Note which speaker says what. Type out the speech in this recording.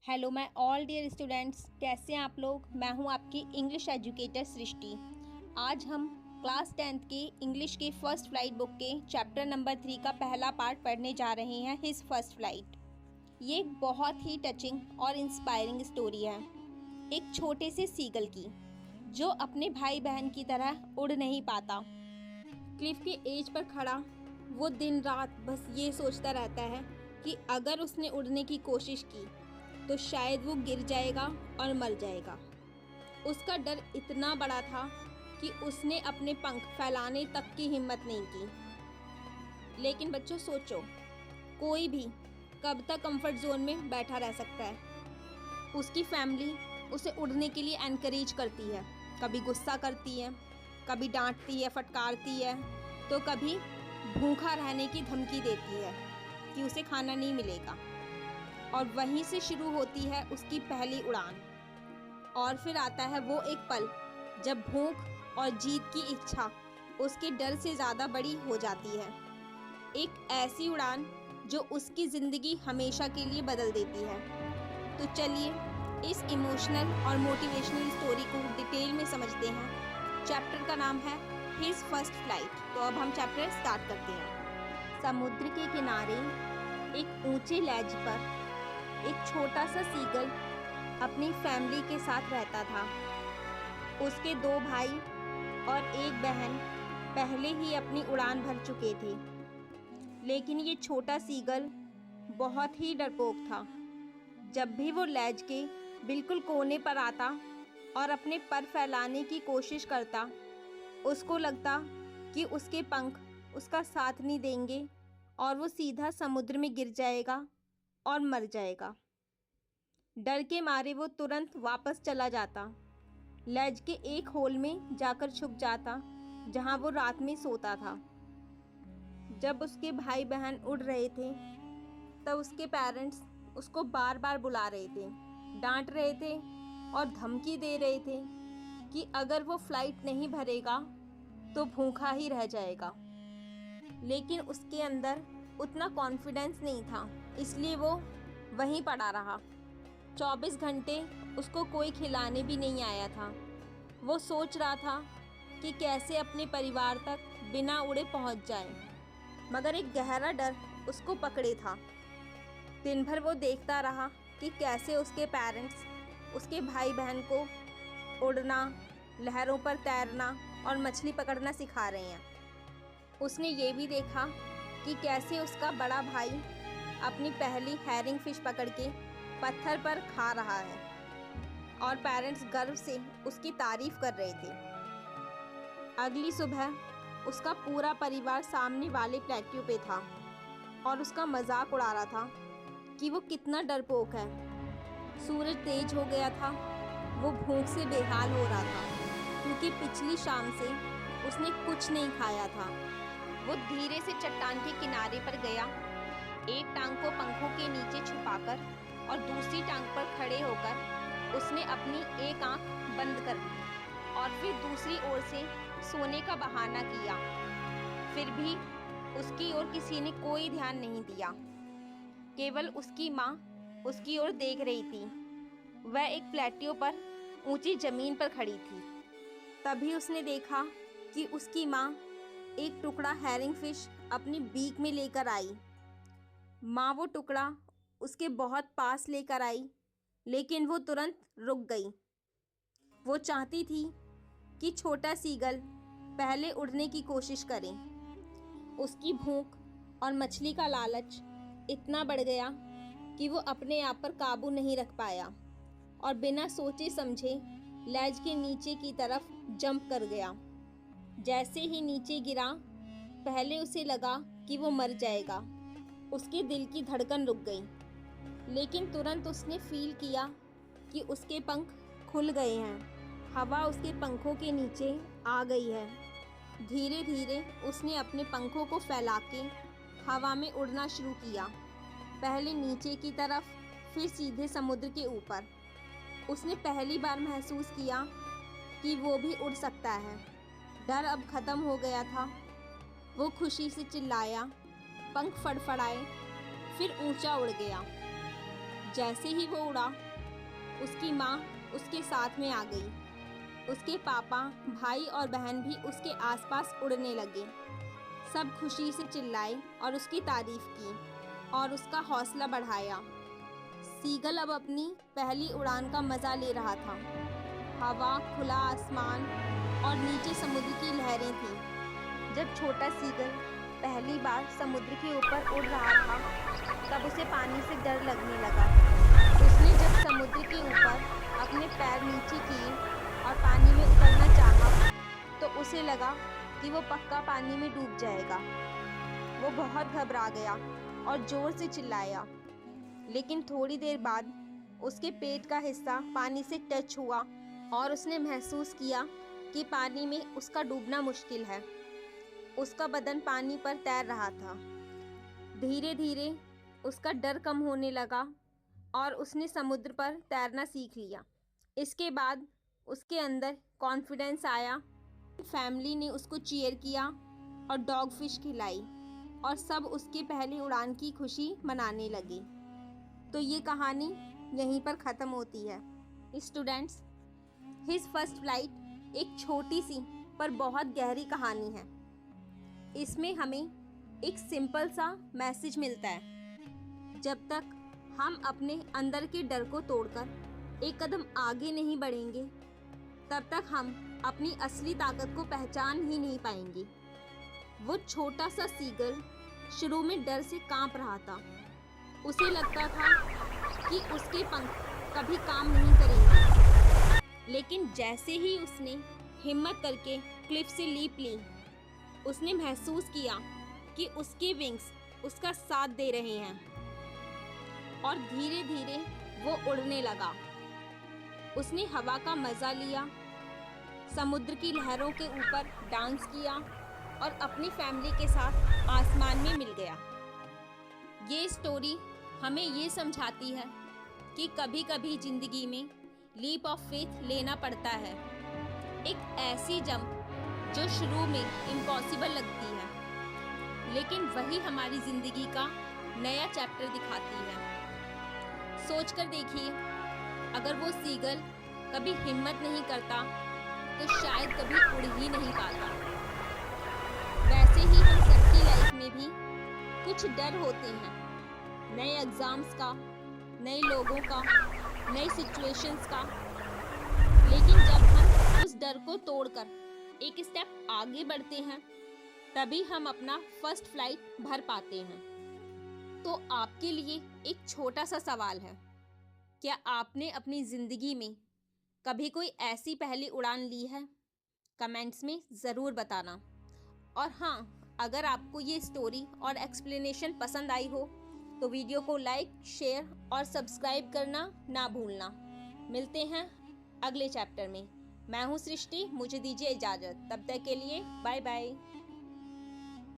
Speaker 1: Hello my all dear students, कैसे हैं आप लोग। मैं हूं आपकी इंग्लिश एजुकेटर सृष्टि। आज हम क्लास 10th के इंग्लिश के फर्स्ट फ्लाइट बुक के चैप्टर नंबर 3 का पहला पार्ट पढ़ने जा रहे हैं, हिज फर्स्ट फ्लाइट। ये एक बहुत ही टचिंग और इंस्पायरिंग स्टोरी है एक छोटे से सीगल की जो अपने भाई बहन की तरह उड़ नहीं पाता। क्लिफ के एज पर खड़ा वो दिन रात बस ये सोचता रहता है कि अगर उसने उड़ने की कोशिश की तो शायद वो गिर जाएगा और मर जाएगा। उसका डर इतना बड़ा था कि उसने अपने पंख फैलाने तक की हिम्मत नहीं की। लेकिन बच्चों सोचो, कोई भी कब तक कंफर्ट जोन में बैठा रह सकता है। उसकी फैमिली उसे उड़ने के लिए एनकरेज करती है, कभी गुस्सा करती है, कभी डांटती है, फटकारती है, तो कभी भूखा रहने की धमकी देती है कि उसे खाना नहीं मिलेगा। और वहीं से शुरू होती है उसकी पहली उड़ान। और फिर आता है वो एक पल जब भूख और जीत की इच्छा उसके डर से ज़्यादा बड़ी हो जाती है। एक ऐसी उड़ान जो उसकी ज़िंदगी हमेशा के लिए बदल देती है। तो चलिए इस इमोशनल और मोटिवेशनल स्टोरी को डिटेल में समझते हैं। चैप्टर का नाम है हिज फर्स्ट फ्लाइट। तो अब हम चैप्टर स्टार्ट करते हैं। समुद्र के किनारे एक ऊंचे लैज पर एक छोटा सा सीगल अपनी फैमिली के साथ रहता था। उसके 2 भाई और एक बहन पहले ही अपनी उड़ान भर चुके थे, लेकिन ये छोटा सीगल बहुत ही डरपोक था। जब भी वो लैज के बिल्कुल कोने पर आता और अपने पर फैलाने की कोशिश करता, उसको लगता कि उसके पंख उसका साथ नहीं देंगे और वो सीधा समुद्र में गिर जाएगा और मर जाएगा। डर के मारे वो तुरंत वापस चला जाता, लैज के एक होल में जाकर छुप जाता जहां वो रात में सोता था। जब उसके भाई बहन उड़ रहे थे तब उसके पेरेंट्स उसको बार बार बुला रहे थे, डांट रहे थे और धमकी दे रहे थे कि अगर वो फ्लाइट नहीं भरेगा तो भूखा ही रह जाएगा। लेकिन उसके अंदर उतना कॉन्फिडेंस नहीं था, इसलिए वो वहीं पड़ा रहा। 24 घंटे उसको कोई खिलाने भी नहीं आया था। वो सोच रहा था कि कैसे अपने परिवार तक बिना उड़े पहुंच जाए, मगर एक गहरा डर उसको पकड़े था। दिन भर वो देखता रहा कि कैसे उसके पेरेंट्स उसके भाई बहन को उड़ना, लहरों पर तैरना और मछली पकड़ना सिखा रहे हैं। उसने ये भी देखा कि कैसे उसका बड़ा भाई अपनी पहली हैरिंग फिश पकड़ के पत्थर पर खा रहा है और पेरेंट्स गर्व से उसकी तारीफ कर रहे थे। अगली सुबह उसका पूरा परिवार सामने वाले प्लेट्यू पे था और उसका मजाक उड़ा रहा था कि वो कितना डरपोक है। सूरज तेज हो गया था, वो भूख से बेहाल हो रहा था क्योंकि पिछली शाम से उसने कुछ नहीं खाया था। वो धीरे से चट्टान के किनारे पर गया, एक टांग को पंखों के नीचे छुपाकर और दूसरी टांग पर खड़े होकर उसने अपनी एक आंख बंद कर ली और फिर दूसरी ओर से सोने का बहाना किया। फिर भी उसकी ओर किसी ने कोई ध्यान नहीं दिया, केवल उसकी माँ उसकी ओर देख रही थी। वह एक प्लेट्यू पर ऊंची जमीन पर खड़ी थी। तभी उसने देखा कि उसकी माँ एक टुकड़ा हैरिंग फिश अपनी बीक में लेकर आई। माँ वो टुकड़ा उसके बहुत पास लेकर आई, लेकिन वो तुरंत रुक गई। वो चाहती थी कि छोटा सीगल पहले उड़ने की कोशिश करे। उसकी भूख और मछली का लालच इतना बढ़ गया कि वो अपने आप पर काबू नहीं रख पाया और बिना सोचे समझे लैज के नीचे की तरफ जंप कर गया। जैसे ही नीचे गिरा, पहले उसे लगा कि वो मर जाएगा। उसके दिल की धड़कन रुक गई, लेकिन तुरंत उसने फील किया कि उसके पंख खुल गए हैं, हवा उसके पंखों के नीचे आ गई है। धीरे धीरे उसने अपने पंखों को फैला के हवा में उड़ना शुरू किया, पहले नीचे की तरफ, फिर सीधे समुद्र के ऊपर। उसने पहली बार महसूस किया कि वो भी उड़ सकता है। डर अब ख़त्म हो गया था। वो खुशी से चिल्लाया, पंख फड़फड़ाए, फिर ऊंचा उड़ गया। जैसे ही वो उड़ा, उसकी माँ उसके साथ में आ गई। उसके पापा, भाई और बहन भी उसके आसपास उड़ने लगे। सब खुशी से चिल्लाए और उसकी तारीफ की और उसका हौसला बढ़ाया। सीगल अब अपनी पहली उड़ान का मज़ा ले रहा था। हवा, खुला आसमान और नीचे समुद्र की लहरें थीं। जब छोटा सीगल पहली बार समुद्र के ऊपर उड़ रहा था, तब उसे पानी से डर लगने लगा। उसने जब समुद्र के ऊपर अपने पैर नीचे किए और पानी में उतरना चाहा, तो उसे लगा कि वो पक्का पानी में डूब जाएगा। वो बहुत घबरा गया और जोर से चिल्लाया। लेकिन थोड़ी देर बाद उसके पेट का हिस्सा पानी से टच हुआ और उसने महसूस किया कि पानी में उसका डूबना मुश्किल है। उसका बदन पानी पर तैर रहा था। धीरे धीरे उसका डर कम होने लगा और उसने समुद्र पर तैरना सीख लिया। इसके बाद उसके अंदर कॉन्फिडेंस आया। फैमिली ने उसको चीयर किया और डॉग फिश खिलाई और सब उसके पहली उड़ान की खुशी मनाने लगे। तो ये कहानी यहीं पर ख़त्म होती है। स्टूडेंट्स, हिज फर्स्ट फ्लाइट एक छोटी सी पर बहुत गहरी कहानी है। इसमें हमें एक सिंपल सा मैसेज मिलता है। जब तक हम अपने अंदर के डर को तोड़कर एक कदम आगे नहीं बढ़ेंगे, तब तक हम अपनी असली ताकत को पहचान ही नहीं पाएंगे। वो छोटा सा सीगल शुरू में डर से कांप रहा था। उसे लगता था कि उसके पंख कभी काम नहीं करेंगे। लेकिन जैसे ही उसने हिम्मत करके क्लिफ से लीप ली, उसने महसूस किया कि उसके विंग्स उसका साथ दे रहे हैं और धीरे धीरे वो उड़ने लगा। उसने हवा का मज़ा लिया, समुद्र की लहरों के ऊपर डांस किया और अपनी फैमिली के साथ आसमान में मिल गया। ये स्टोरी हमें ये समझाती है कि कभी कभी ज़िंदगी में लीप ऑफ फेथ लेना पड़ता है। एक ऐसी जंप जो शुरू में इम्पॉसिबल लगती है, लेकिन वही हमारी ज़िंदगी का नया चैप्टर दिखाती है। सोच कर देखिए, अगर वो सीगल कभी हिम्मत नहीं करता तो शायद कभी उड़ ही नहीं पाता। वैसे ही हम सबकी लाइफ में भी कुछ डर होते हैं, नए एग्ज़ाम्स का, नए लोगों का, नई सिचुएशंस का। लेकिन जब हम उस डर को तोड़कर एक स्टेप आगे बढ़ते हैं, तभी हम अपना फर्स्ट फ्लाइट भर पाते हैं। तो आपके लिए एक छोटा सा सवाल है, क्या आपने अपनी ज़िंदगी में कभी कोई ऐसी पहली उड़ान ली है? कमेंट्स में ज़रूर बताना। और हाँ, अगर आपको ये स्टोरी और एक्सप्लेनेशन पसंद आई हो तो वीडियो को लाइक, शेयर और सब्सक्राइब करना ना भूलना। मिलते हैं अगले चैप्टर में। मैं हूँ सृष्टि, मुझे दीजिए इजाज़त। तब तक के लिए बाय बाय।